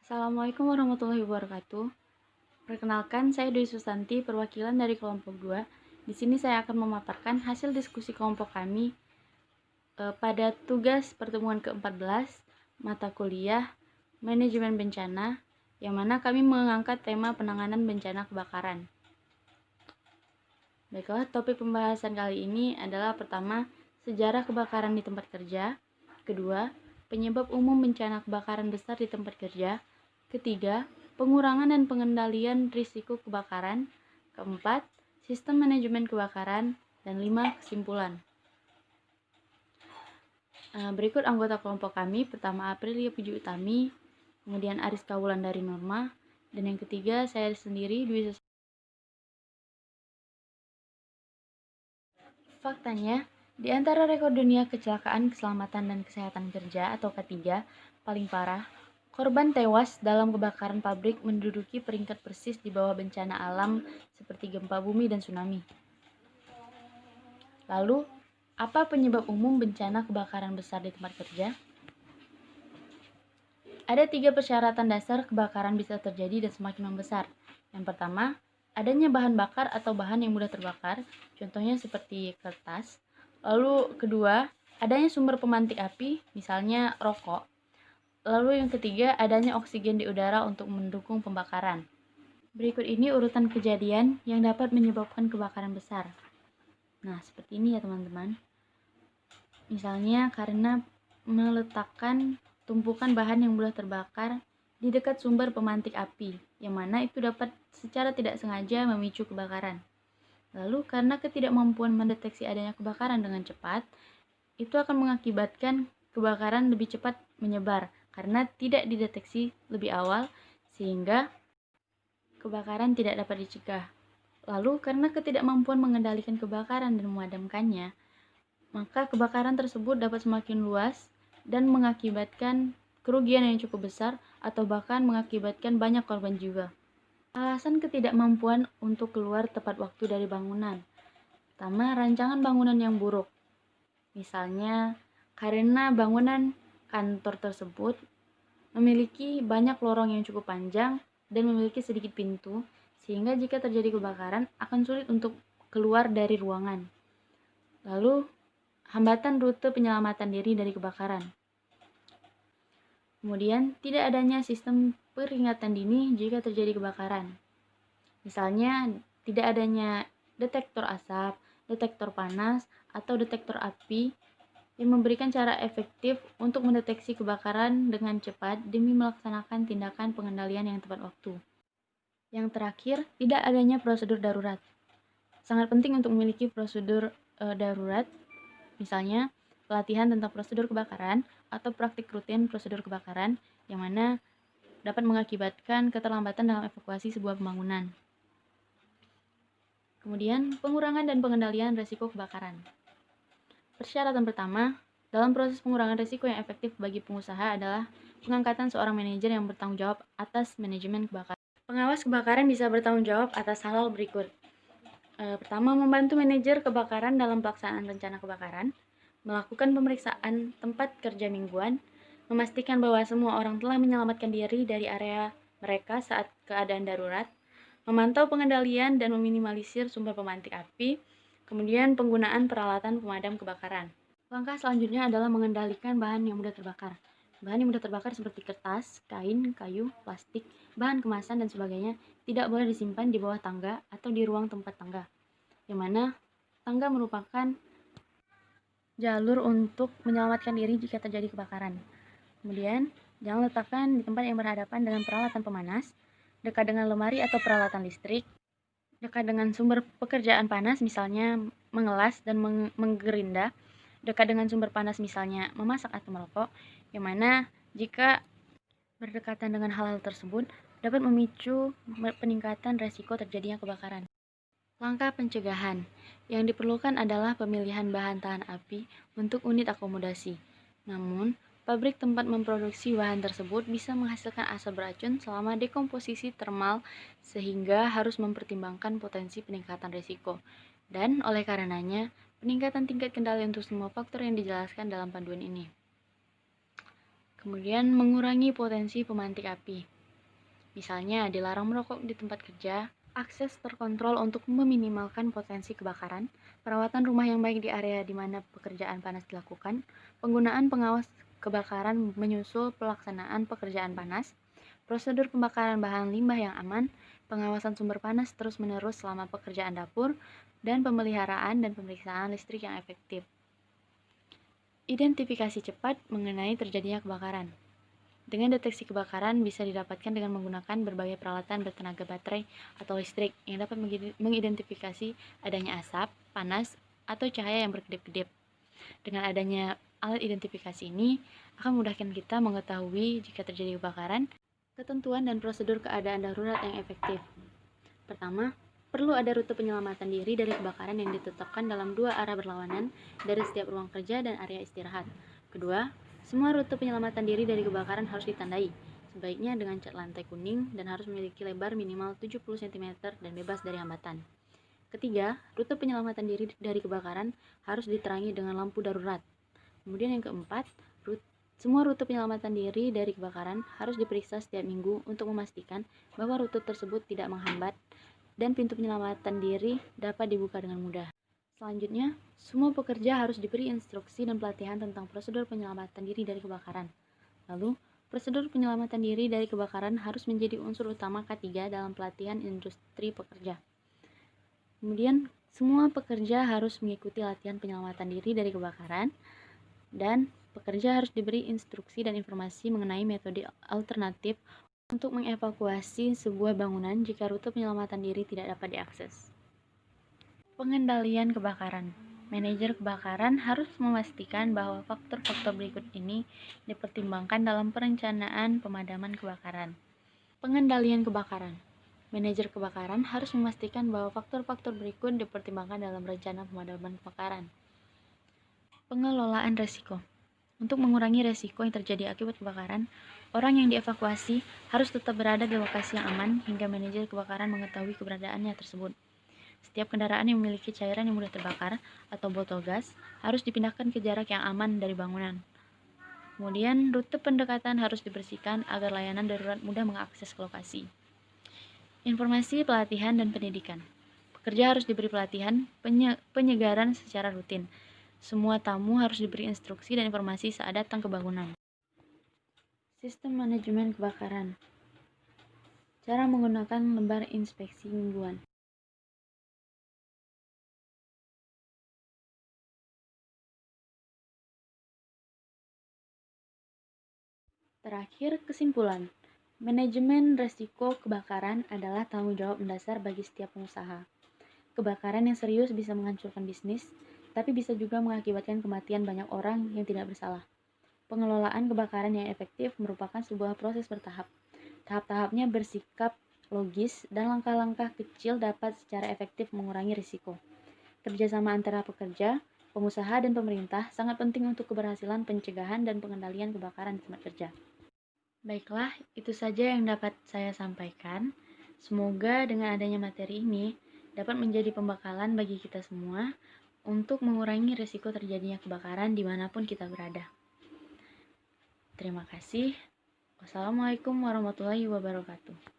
Assalamualaikum warahmatullahi wabarakatuh. Perkenalkan, saya Dwi Susanti, perwakilan dari kelompok 2. Di sini saya akan memaparkan hasil diskusi kelompok kami pada tugas pertemuan ke-14 mata kuliah Manajemen Bencana, yang mana kami mengangkat tema penanganan bencana kebakaran. Baiklah, topik pembahasan kali ini adalah pertama, sejarah kebakaran di tempat kerja. Kedua, penyebab umum bencana kebakaran besar di tempat kerja. Ketiga, pengurangan dan pengendalian risiko kebakaran. Keempat, sistem manajemen kebakaran. Dan 5, kesimpulan. Berikut anggota kelompok kami. Pertama, Aprilia Puji Utami, kemudian Ariska Wulandari Norma, dan yang ketiga saya sendiri, Dwi Susanti. Faktanya, di antara rekor dunia kecelakaan keselamatan dan kesehatan kerja atau K3 paling parah, korban tewas dalam kebakaran pabrik menduduki peringkat persis di bawah bencana alam seperti gempa bumi dan tsunami. Lalu, apa penyebab umum bencana kebakaran besar di tempat kerja? Ada 3 persyaratan dasar kebakaran bisa terjadi dan semakin membesar. Yang pertama, adanya bahan bakar atau bahan yang mudah terbakar, contohnya seperti kertas. Lalu kedua, adanya sumber pemantik api, misalnya rokok. Lalu yang ketiga, adanya oksigen di udara untuk mendukung pembakaran. Berikut ini urutan kejadian yang dapat menyebabkan kebakaran besar. Nah, seperti ini ya teman-teman. Misalnya karena meletakkan tumpukan bahan yang mudah terbakar di dekat sumber pemantik api, yang mana itu dapat secara tidak sengaja memicu kebakaran. Lalu karena ketidakmampuan mendeteksi adanya kebakaran dengan cepat, itu akan mengakibatkan kebakaran lebih cepat menyebar karena tidak dideteksi lebih awal sehingga kebakaran tidak dapat dicegah. Lalu karena ketidakmampuan mengendalikan kebakaran dan memadamkannya, maka kebakaran tersebut dapat semakin luas dan mengakibatkan kerugian yang cukup besar atau bahkan mengakibatkan banyak korban jiwa. Alasan ketidakmampuan untuk keluar tepat waktu dari bangunan. Pertama, rancangan bangunan yang buruk. Misalnya, karena bangunan kantor tersebut memiliki banyak lorong yang cukup panjang dan memiliki sedikit pintu, sehingga jika terjadi kebakaran akan sulit untuk keluar dari ruangan. Lalu, hambatan rute penyelamatan diri dari kebakaran. Kemudian, tidak adanya sistem peringatan dini jika terjadi kebakaran. Misalnya, tidak adanya detektor asap, detektor panas, atau detektor api yang memberikan cara efektif untuk mendeteksi kebakaran dengan cepat demi melaksanakan tindakan pengendalian yang tepat waktu. Yang terakhir, tidak adanya prosedur darurat. Sangat penting untuk memiliki prosedur darurat, misalnya pelatihan tentang prosedur kebakaran atau praktik rutin prosedur kebakaran yang mana dapat mengakibatkan keterlambatan dalam evakuasi sebuah pembangunan. Kemudian, pengurangan dan pengendalian risiko kebakaran. Persyaratan pertama, dalam proses pengurangan risiko yang efektif bagi pengusaha adalah pengangkatan seorang manajer yang bertanggung jawab atas manajemen kebakaran. Pengawas kebakaran bisa bertanggung jawab atas hal-hal berikut. Pertama, membantu manajer kebakaran dalam pelaksanaan rencana kebakaran, melakukan pemeriksaan tempat kerja mingguan, memastikan bahwa semua orang telah menyelamatkan diri dari area mereka saat keadaan darurat, memantau pengendalian dan meminimalisir sumber pemantik api, kemudian penggunaan peralatan pemadam kebakaran. Langkah selanjutnya adalah mengendalikan bahan yang mudah terbakar. Bahan yang mudah terbakar seperti kertas, kain, kayu, plastik, bahan kemasan, dan sebagainya tidak boleh disimpan di bawah tangga atau di ruang tempat tangga, yang mana tangga merupakan jalur untuk menyelamatkan diri jika terjadi kebakaran. Kemudian, jangan letakkan di tempat yang berhadapan dengan peralatan pemanas, dekat dengan lemari atau peralatan listrik, dekat dengan sumber pekerjaan panas misalnya mengelas dan menggerinda, dekat dengan sumber panas misalnya memasak atau merokok, yang mana jika berdekatan dengan hal-hal tersebut dapat memicu peningkatan resiko terjadinya kebakaran. Langkah pencegahan yang diperlukan adalah pemilihan bahan tahan api untuk unit akomodasi. Namun, pabrik tempat memproduksi bahan tersebut bisa menghasilkan asap beracun selama dekomposisi termal sehingga harus mempertimbangkan potensi peningkatan risiko. Dan oleh karenanya, peningkatan tingkat kendali untuk semua faktor yang dijelaskan dalam panduan ini. Kemudian, mengurangi potensi pemantik api. Misalnya, dilarang merokok di tempat kerja, akses terkontrol untuk meminimalkan potensi kebakaran, perawatan rumah yang baik di area di mana pekerjaan panas dilakukan, penggunaan pengawas kebakaran menyusul pelaksanaan pekerjaan panas, prosedur pembakaran bahan limbah yang aman, pengawasan sumber panas terus-menerus selama pekerjaan dapur, dan pemeliharaan dan pemeriksaan listrik yang efektif. Identifikasi cepat mengenai terjadinya kebakaran. Dengan deteksi kebakaran bisa didapatkan dengan menggunakan berbagai peralatan bertenaga baterai atau listrik yang dapat mengidentifikasi adanya asap, panas, atau cahaya yang berkedip-kedip. Dengan adanya alat identifikasi ini akan memudahkan kita mengetahui jika terjadi kebakaran, ketentuan dan prosedur keadaan darurat yang efektif. Pertama, perlu ada rute penyelamatan diri dari kebakaran yang ditetapkan dalam 2 arah berlawanan dari setiap ruang kerja dan area istirahat. Kedua, semua rute penyelamatan diri dari kebakaran harus ditandai, sebaiknya dengan cat lantai kuning dan harus memiliki lebar minimal 70 cm dan bebas dari hambatan. Ketiga, rute penyelamatan diri dari kebakaran harus diterangi dengan lampu darurat. Kemudian yang keempat, semua rute penyelamatan diri dari kebakaran harus diperiksa setiap minggu untuk memastikan bahwa rute tersebut tidak menghambat dan pintu penyelamatan diri dapat dibuka dengan mudah. Selanjutnya, semua pekerja harus diberi instruksi dan pelatihan tentang prosedur penyelamatan diri dari kebakaran. Lalu, prosedur penyelamatan diri dari kebakaran harus menjadi unsur utama K3 dalam pelatihan industri pekerja. Kemudian, semua pekerja harus mengikuti latihan penyelamatan diri dari kebakaran, dan pekerja harus diberi instruksi dan informasi mengenai metode alternatif untuk mengevakuasi sebuah bangunan jika rute penyelamatan diri tidak dapat diakses. Pengendalian kebakaran. Manajer kebakaran harus memastikan bahwa faktor-faktor berikut ini dipertimbangkan dalam perencanaan pemadaman kebakaran. Pengendalian kebakaran. Manajer kebakaran harus memastikan bahwa faktor-faktor berikut dipertimbangkan dalam rencana pemadaman kebakaran. Pengelolaan risiko. Untuk mengurangi risiko yang terjadi akibat kebakaran, orang yang dievakuasi harus tetap berada di lokasi yang aman hingga manajer kebakaran mengetahui keberadaannya tersebut. Setiap kendaraan yang memiliki cairan yang mudah terbakar atau botol gas harus dipindahkan ke jarak yang aman dari bangunan. Kemudian, rute pendekatan harus dibersihkan agar layanan darurat mudah mengakses ke lokasi. Informasi, pelatihan, dan pendidikan. Pekerja harus diberi pelatihan penyegaran secara rutin. Semua tamu harus diberi instruksi dan informasi saat datang ke bangunan. Sistem manajemen kebakaran. Cara menggunakan lembar inspeksi mingguan. Terakhir, kesimpulan. Manajemen risiko kebakaran adalah tanggung jawab mendasar bagi setiap pengusaha. Kebakaran yang serius bisa menghancurkan bisnis, tapi bisa juga mengakibatkan kematian banyak orang yang tidak bersalah. Pengelolaan kebakaran yang efektif merupakan sebuah proses bertahap. Tahap-tahapnya bersikap logis dan langkah-langkah kecil dapat secara efektif mengurangi risiko. Kerjasama antara pekerja, pengusaha, dan pemerintah sangat penting untuk keberhasilan pencegahan dan pengendalian kebakaran di tempat kerja. Baiklah, itu saja yang dapat saya sampaikan. Semoga dengan adanya materi ini dapat menjadi pembekalan bagi kita semua untuk mengurangi risiko terjadinya kebakaran dimanapun kita berada. Terima kasih. Wassalamualaikum warahmatullahi wabarakatuh.